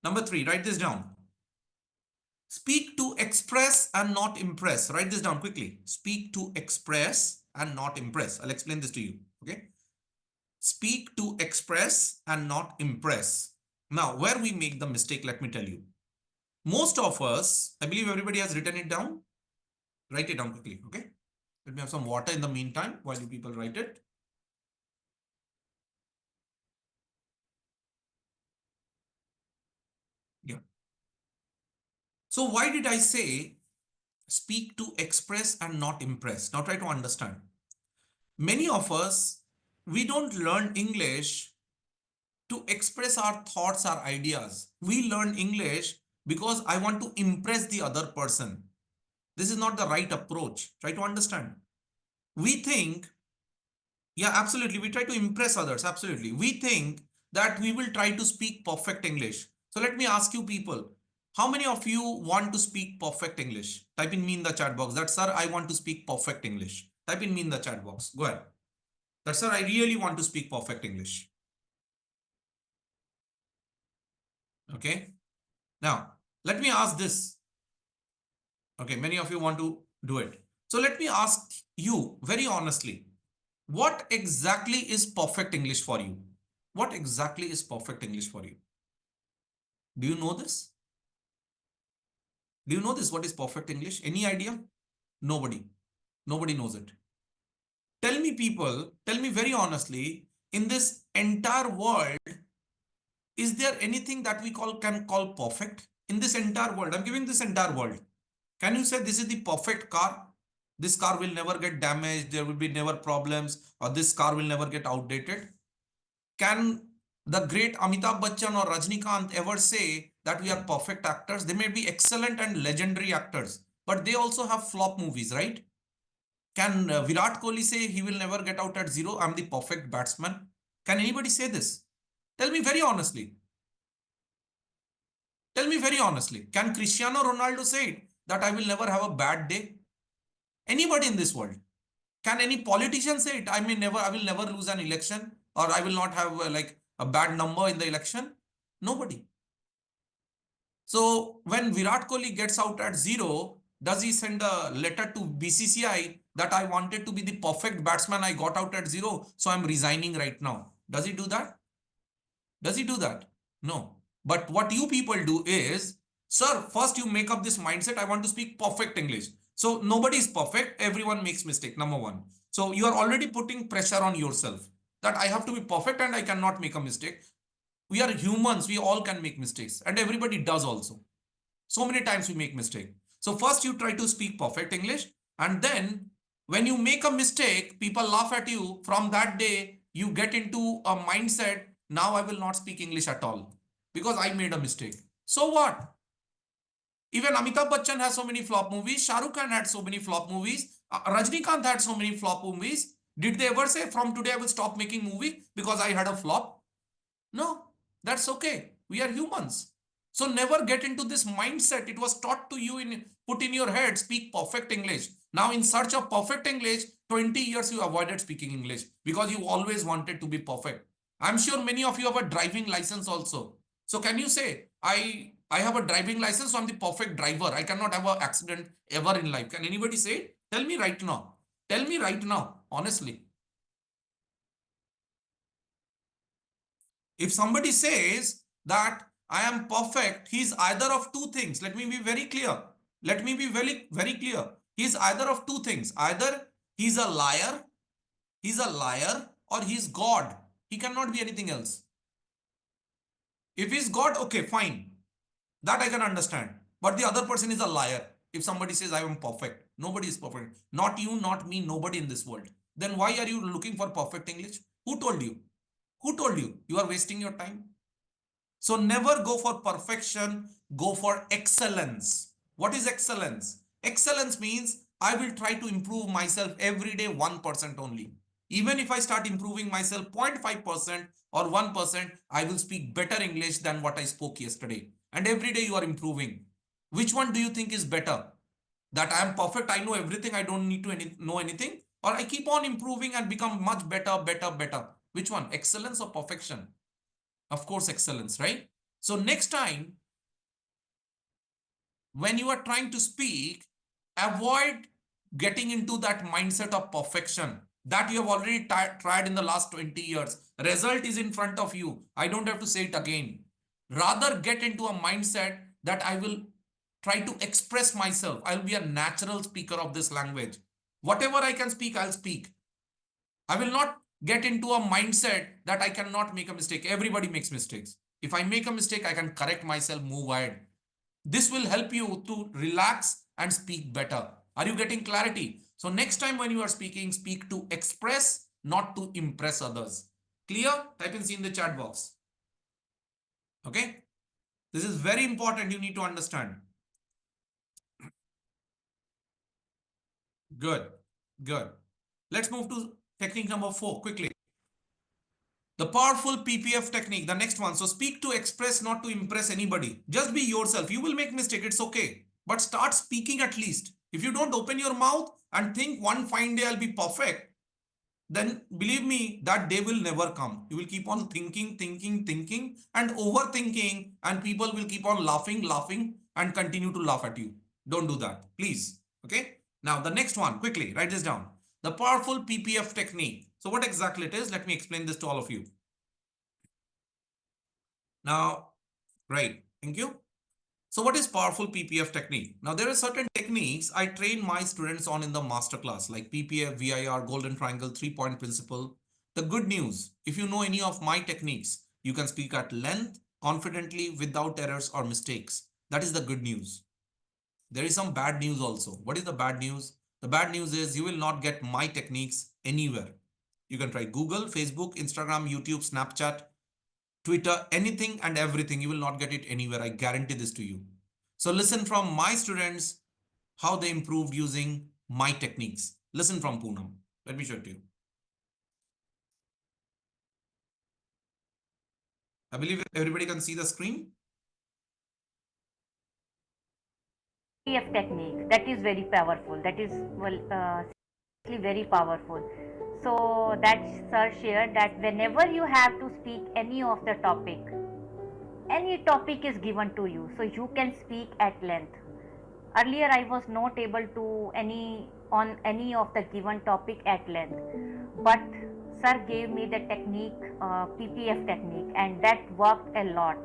Number 3, write this down. Speak to express and not impress. Write this down quickly. Speak to express and not impress. I'll explain this to you. Okay. Speak to express and not impress. Now, where we make the mistake, let me tell you. Most of us, I believe everybody has written it down. Write it down quickly, okay? Let me have some water in the meantime while you people write it. Yeah. So why did I say speak to express and not impress? Now try to understand. Many of us, we don't learn English to express our thoughts, our ideas. We learn English because I want to impress the other person. This is not the right approach. Try to understand. We think, yeah, absolutely. We try to impress others. Absolutely. We think that we will try to speak perfect English. So let me ask you people, how many of you want to speak perfect English? Type in me in the chat box. That, sir, I want to speak perfect English. Type in me in the chat box. Go ahead. That, sir, I really want to speak perfect English. Okay. Now, let me ask this. Okay. Many of you want to do it. So let me ask you very honestly. What exactly is perfect English for you? What exactly is perfect English for you? Do you know this? Do you know this? What is perfect English? Any idea? Nobody. Nobody knows it. Tell me, people, tell me very honestly, in this entire world, is there anything that we can call perfect? In this entire world, I'm giving this entire world. Can you say this is the perfect car? This car will never get damaged, there will be never problems, or this car will never get outdated? Can the great Amitabh Bachchan or Rajnikant ever say that we are perfect actors? They may be excellent and legendary actors, but they also have flop movies, right? Can Virat Kohli say he will never get out at zero? I'm the perfect batsman. Can anybody say this? Tell me very honestly. Tell me very honestly. Can Cristiano Ronaldo say it that I will never have a bad day? Anybody in this world? Can any politician say it? I will never lose an election, or I will not have like a bad number in the election. Nobody. So when Virat Kohli gets out at zero, does he send a letter to BCCI that I wanted to be the perfect batsman? I got out at zero, so I'm resigning right now. Does he do that? Does he do that? No. But what you people do is, sir, first you make up this mindset. I want to speak perfect English. So nobody is perfect. Everyone makes mistake. Number one. So you are already putting pressure on yourself that I have to be perfect and I cannot make a mistake. We are humans. We all can make mistakes, and everybody does also. So many times we make mistake. So first you try to speak perfect English, and then when you make a mistake, people laugh at you. From that day, you get into a mindset, now I will not speak English at all because I made a mistake. So what? Even Amitabh Bachchan has so many flop movies. Shah Rukh Khan had so many flop movies. Rajnikant had so many flop movies. Did they ever say from today I will stop making movie because I had a flop? No, that's okay. We are humans. So never get into this mindset. It was taught to you in put in your head, speak perfect English. Now in search of perfect English, 20 years you avoided speaking English because you always wanted to be perfect. I'm sure many of you have a driving license also. So can you say, I have a driving license, so I'm the perfect driver. I cannot have an accident ever in life. Can anybody say it? Tell me right now. Tell me right now, honestly. If somebody says that I am perfect, he is either of two things. Let me be very clear. Let me be very, very clear. He is either of two things. Either he's he's a liar, or he's God. He cannot be anything else. If he's God, okay, fine. That I can understand. But the other person is a liar. If somebody says I am perfect, nobody is perfect. Not you, not me, nobody in this world. Then why are you looking for perfect English? Who told you? Who told you? You are wasting your time. So never go for perfection, go for excellence. What is excellence? Excellence means I will try to improve myself every day 1% only. Even if I start improving myself 0.5% or 1%, I will speak better English than what I spoke yesterday. And every day you are improving. Which one do you think is better? That I am perfect, I know everything, I don't need to know anything? Or I keep on improving and become much better, better, better? Which one? Excellence or perfection? Of course, excellence, right? So next time, when you are trying to speak, avoid getting into that mindset of perfection that you have already tried in the last 20 years. Result is in front of you. I don't have to say it again. Rather get into a mindset that I will try to express myself. I'll be a natural speaker of this language. Whatever I can speak, I'll speak. I will not get into a mindset that I cannot make a mistake. Everybody makes mistakes. If I make a mistake, I can correct myself, move ahead. This will help you to relax and speak better. Are you getting clarity? So next time when you are speaking, speak to express, not to impress others. Clear? Type in C in the chat box. Okay? This is very important. You need to understand. Good. Good. Let's move to technique number 4 quickly. The powerful PPF technique, the next one. So speak to express, not to impress anybody. Just be yourself. You will make mistake. It's okay. But start speaking at least. If you don't open your mouth and think one fine day I'll be perfect, then believe me, that day will never come. You will keep on thinking, thinking, thinking and overthinking, and people will keep on laughing, laughing and continue to laugh at you. Don't do that, please. Okay. Now the next one, quickly write this down. The powerful PPF technique. So So what exactly it is, let me explain this to all of you. Now, great, thank you. So what is powerful PPF technique? Now there are certain techniques I train my students on in the masterclass like PPF, VIR, golden triangle, 3-point principle. The good news, if you know any of my techniques, you can speak at length, confidently, without errors or mistakes. That is the good news. There is some bad news also. What is the bad news? The bad news is you will not get my techniques anywhere. You can try Google, Facebook, Instagram, YouTube, Snapchat, Twitter, anything and everything. You will not get it anywhere. I guarantee this to you. So listen from my students how they improved using my techniques. Listen from Poonam. Let me show it to you. I believe everybody can see the screen. PF technique that is very powerful. That is very powerful. So that sir shared that whenever you have to speak any topic is given to you, so you can speak at length. Earlier, I was not able to any of the given topic at length, but sir gave me the technique, PPF technique, and that worked a lot.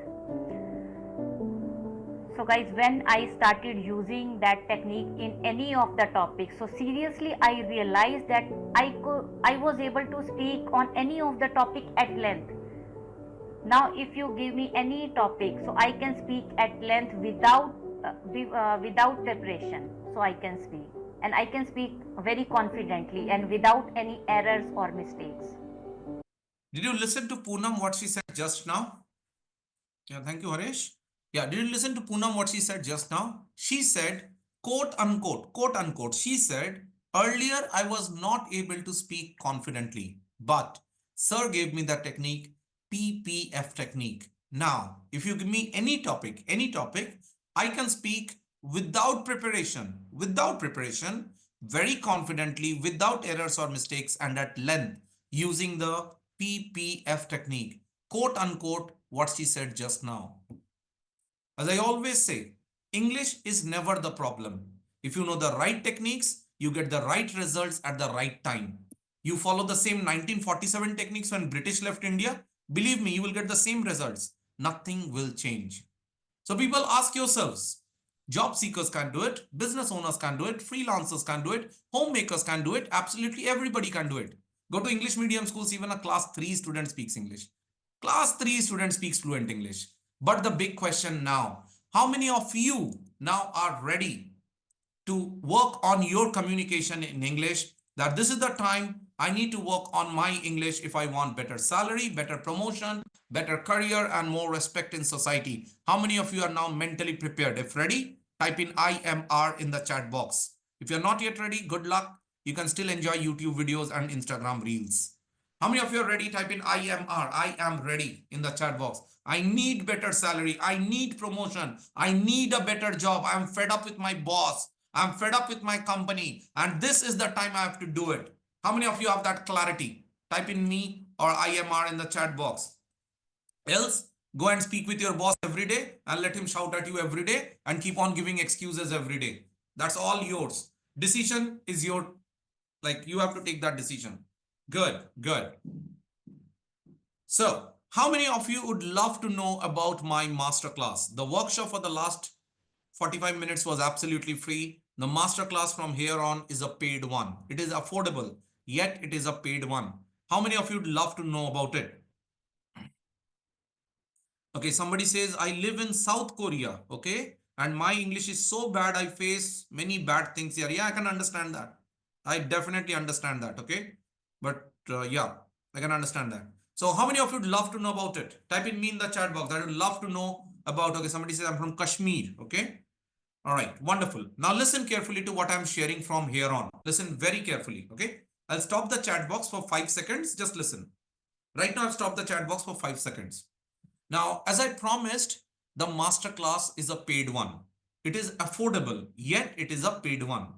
So guys, when I started using that technique in any of the topics, so seriously I realized that I was able to speak on any of the topic at length. Now if you give me any topic, so I can speak at length without preparation. So I can speak, and I can speak very confidently and without any errors or mistakes. Did you listen to Poonam what she said just now? Yeah, thank you, Harish. Yeah, did you listen to Poonam what she said just now? She said, quote unquote, she said, earlier I was not able to speak confidently, but sir gave me the technique, PPF technique. Now, if you give me any topic, I can speak without preparation, very confidently, without errors or mistakes, and at length using the PPF technique. Quote unquote, what she said just now. As I always say, English is never the problem. If you know the right techniques, you get the right results at the right time. You follow the same 1947 techniques when British left India, believe me, you will get the same results. Nothing will change. So people, ask yourselves, job seekers can do it, business owners can do it, freelancers can do it, homemakers can do it, absolutely everybody can do it. Go to English medium schools, even a class 3 student speaks English. Class 3 student speaks fluent English. But the big question now, how many of you now are ready to work on your communication in English? That this is the time I need to work on my English if I want better salary, better promotion, better career, and more respect in society. How many of you are now mentally prepared? If ready, type in IMR in the chat box. If you're not yet ready, good luck. You can still enjoy YouTube videos and Instagram reels. How many of you are ready? Type in IMR, I am ready in the chat box. I need better salary. I need promotion. I need a better job. I'm fed up with my boss. I'm fed up with my company. And this is the time I have to do it. How many of you have that clarity? Type in me or IMR in the chat box. Else, go and speak with your boss every day and let him shout at you every day and keep on giving excuses every day. That's all yours. Decision is your, like, you have to take that decision. Good, good. So, how many of you would love to know about my masterclass? The workshop for the last 45 minutes was absolutely free. The masterclass from here on is a paid one. It is affordable, yet it is a paid one. How many of you would love to know about it? Okay, somebody says, I live in South Korea, okay? And my English is so bad, I face many bad things here. Yeah, I can understand that. I definitely understand that, okay? But yeah, I can understand that. So how many of you would love to know about it? Type in me in the chat box. I would love to know about, okay, somebody says I'm from Kashmir, okay? All right, wonderful. Now listen carefully to what I'm sharing from here on. Listen very carefully, okay? I'll stop the chat box for 5 seconds. Just listen. Right now, I've stopped the chat box for 5 seconds. Now, as I promised, the masterclass is a paid one. It is affordable, yet it is a paid one.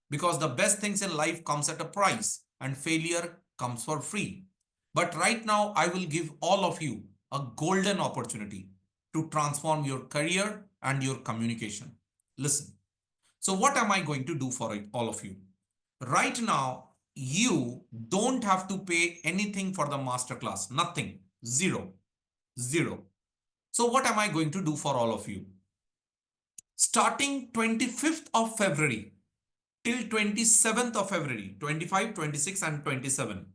Because the best things in life comes at a price and failure comes for free. But right now, I will give all of you a golden opportunity to transform your career and your communication. Listen. So what am I going to do for it, all of you? Right now, you don't have to pay anything for the masterclass. Nothing. Zero. Zero. So what am I going to do for all of you? Starting 25th of February till 27th of February, 25, 26 and 27,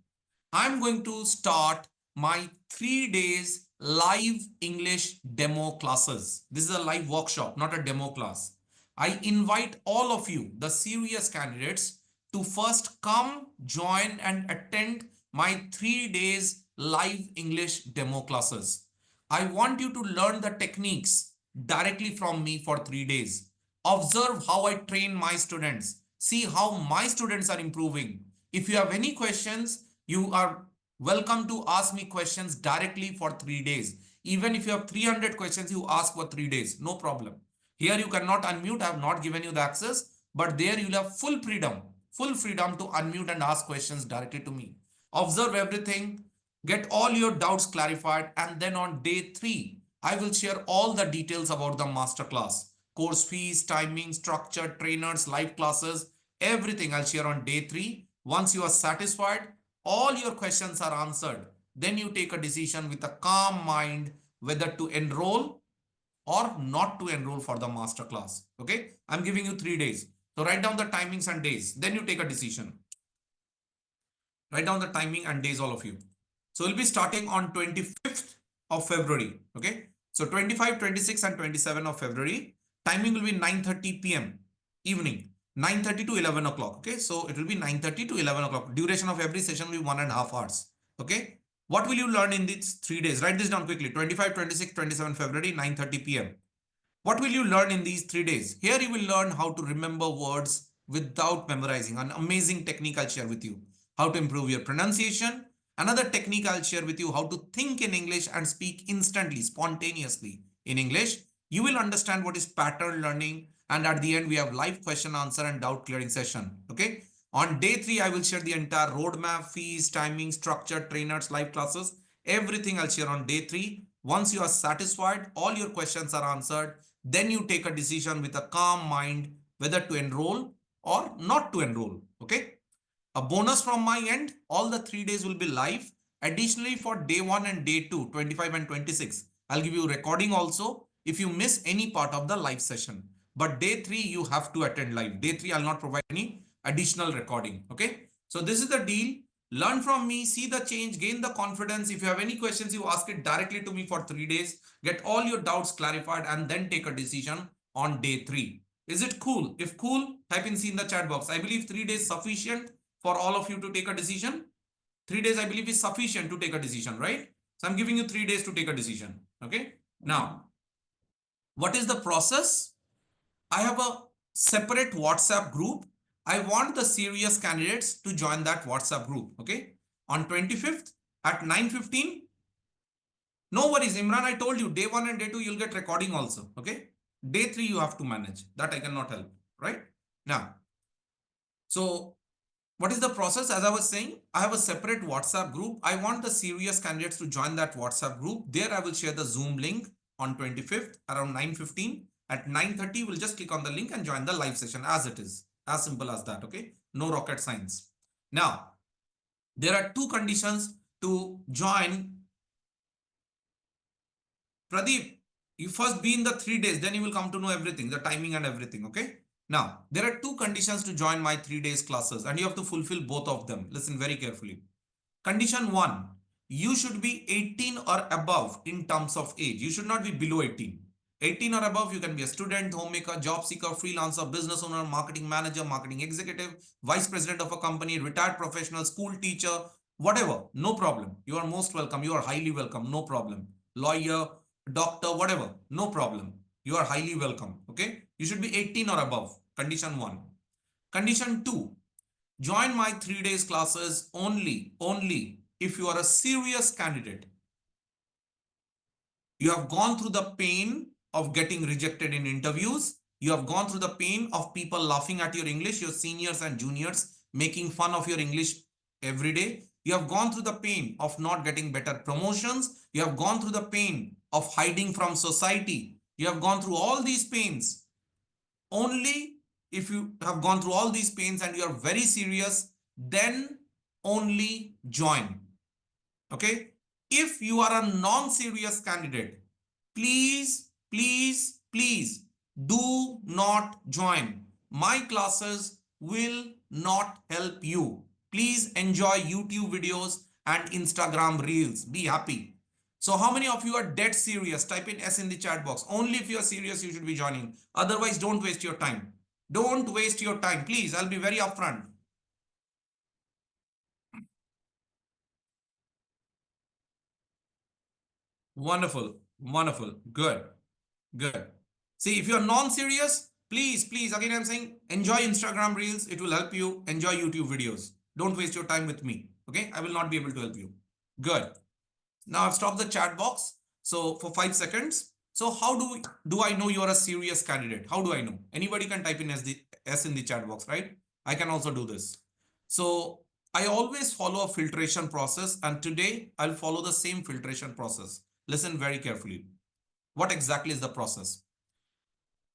I'm going to start my 3 days live English demo classes. This is a live workshop, not a demo class. I invite all of you, the serious candidates, to first come, join and attend my 3 days live English demo classes. I want you to learn the techniques directly from me for 3 days. Observe how I train my students. See how my students are improving. If you have any questions, you are welcome to ask me questions directly for 3 days. Even if you have 300 questions, you ask for 3 days. No problem. Here you cannot unmute. I have not given you the access, but there you'll have full freedom to unmute and ask questions directly to me. Observe everything, get all your doubts clarified, and then on day 3, I will share all the details about the masterclass. Course fees, timing, structure, trainers, live classes, everything I'll share on day 3. Once you are satisfied, all your questions are answered, then you take a decision with a calm mind whether to enroll or not to enroll for the masterclass. Okay, I'm giving you 3 days. So write down the timings and days, then you take a decision. Write down the timing and days, all of you. So we'll be starting on 25th of February. Okay. So 25, 26 and 27 of February. Timing will be 9:30 p.m. evening. 9:30 to 11 o'clock. Okay. So it will be 9:30 to 11 o'clock. Duration of every session will be 1.5 hours. Okay. What will you learn in these 3 days? Write this down quickly. 25, 26, 27 February, 9:30 p.m. What will you learn in these 3 days? Here you will learn how to remember words without memorizing. An amazing technique I'll share with you. How to improve your pronunciation. Another technique I'll share with you, how to think in English and speak instantly, spontaneously in English. You will understand what is pattern learning. And at the end, we have live question, answer and doubt clearing session. Okay. On day 3, I will share the entire roadmap, fees, timing, structure, trainers, live classes. Everything I'll share on day 3. Once you are satisfied, all your questions are answered, then you take a decision with a calm mind whether to enroll or not to enroll. Okay. A bonus from my end, all the 3 days will be live. Additionally, for day 1 and day 2, 25 and 26, I'll give you recording also if you miss any part of the live session. But day 3, you have to attend live. Day 3, I'll not provide any additional recording. Okay. So this is the deal. Learn from me, see the change, gain the confidence. If you have any questions, you ask it directly to me for 3 days. Get all your doubts clarified and then take a decision on day 3. Is it cool? If cool, type in C in the chat box. I believe 3 days sufficient for all of you to take a decision. 3 days, I believe, is sufficient to take a decision, right? So I'm giving you 3 days to take a decision. Okay. Now, what is the process? I have a separate WhatsApp group. I want the serious candidates to join that WhatsApp group. Okay. On 25th at 9:15. No worries, Imran. I told you day 1 and day 2, you'll get recording also. Okay. Day 3, you have to manage. That I cannot help. Right. Now, so what is the process? As I was saying, I have a separate WhatsApp group. I want the serious candidates to join that WhatsApp group. There I will share the Zoom link on 25th around 9:15. At 9:30, we'll just click on the link and join the live session as it is. As simple as that. Okay. No rocket science. Now, there are 2 conditions to join. Pradeep, you first be in the 3 days, then you will come to know everything, the timing and everything. Okay. Now, there are 2 conditions to join my 3 days classes and you have to fulfill both of them. Listen very carefully. Condition 1, you should be 18 or above in terms of age. You should not be below 18. 18 or above, you can be a student, homemaker, job seeker, freelancer, business owner, marketing manager, marketing executive, vice president of a company, retired professional, school teacher, whatever. No problem. You are most welcome. You are highly welcome. No problem. Lawyer, doctor, whatever. No problem. You are highly welcome. Okay. You should be 18 or above. Condition 1. Condition 2. Join my 3 days classes only if you are a serious candidate. You have gone through the pain of getting rejected in interviews. You have gone through the pain of people laughing at your English, your seniors and juniors making fun of your English every day. You have gone through the pain of not getting better promotions. You have gone through the pain of hiding from society. You have gone through all these pains. Only if you have gone through all these pains and you are very serious, then only join. Okay. If you are a non-serious candidate, please, please, please do not join. My classes will not help you. Please enjoy YouTube videos and Instagram reels. Be happy. So how many of you are dead serious? Type in S in the chat box. Only if you are serious, you should be joining. Otherwise, don't waste your time. Don't waste your time. Please, I'll be very upfront. Wonderful. Wonderful. Good. Good. See, if you're non-serious, please, please, again, I'm saying enjoy Instagram reels. It will help you. Enjoy YouTube videos. Don't waste your time with me. Okay. I will not be able to help you. Good. Now I've stopped the chat box. So for 5 seconds. So how do I know you're a serious candidate? How do I know? Anybody can type in S in the chat box, right? I can also do this. So I always follow a filtration process, and today I'll follow the same filtration process. Listen very carefully. What exactly is the process?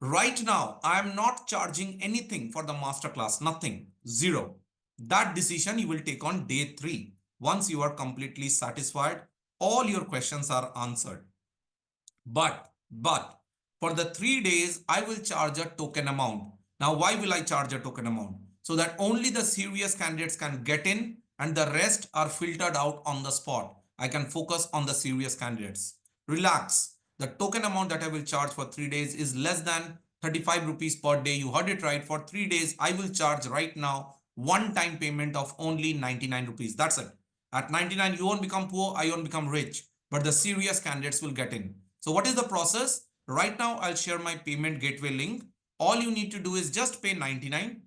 Right now, I am not charging anything for the masterclass, nothing, zero. That decision you will take on day 3. Once you are completely satisfied, all your questions are answered. But for the 3 days, I will charge a token amount. Now, why will I charge a token amount? So that only the serious candidates can get in and the rest are filtered out on the spot. I can focus on the serious candidates. Relax. The token amount that I will charge for 3 days is less than 35 rupees per day. You heard it right. For 3 days, I will charge right now one-time payment of only 99 rupees. That's it. At 99, you won't become poor, I won't become rich, but the serious candidates will get in. So what is the process? Right now, I'll share my payment gateway link. All you need to do is just pay 99.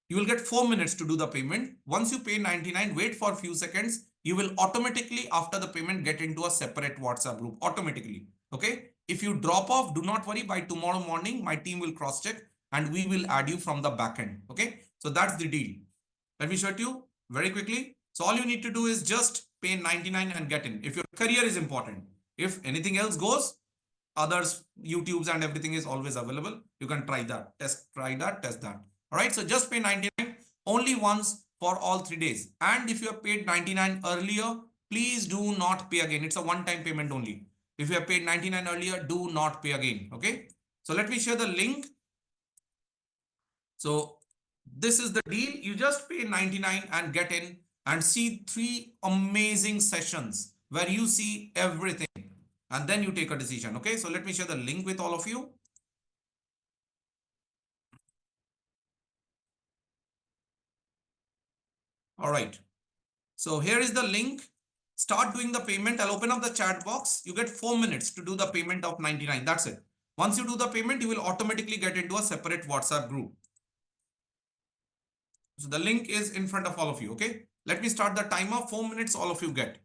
You will get 4 minutes to do the payment. Once you pay 99, wait for a few seconds. You will automatically, after the payment, get into a separate WhatsApp group automatically. Okay. If you drop off, do not worry. By tomorrow morning, my team will cross check and we will add you from the backend. Okay. So that's the deal. Let me show it to you very quickly. So all you need to do is just pay 99 and get in. If your career is important, if anything else goes, others, YouTubes and everything is always available. You can try that, try that, test that. All right. So just pay 99 only once for all 3 days. And if you have paid 99 earlier, please do not pay again. It's a one-time payment only. If you have paid 99 earlier, do not pay again. Okay. So let me share the link. So this is the deal. You just pay 99 and get in and see 3 amazing sessions where you see everything and then you take a decision. Okay. So let me share the link with all of you. All right. So here is the link. Start doing the payment. I'll open up the chat box. You get 4 minutes to do the payment of 99. That's it. Once you do the payment, you will automatically get into a separate WhatsApp group. So the link is in front of all of you. Okay. Let me start the timer. 4 minutes all of you get.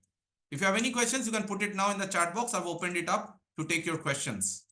If you have any questions, you can put it now in the chat box. I've opened it up to take your questions.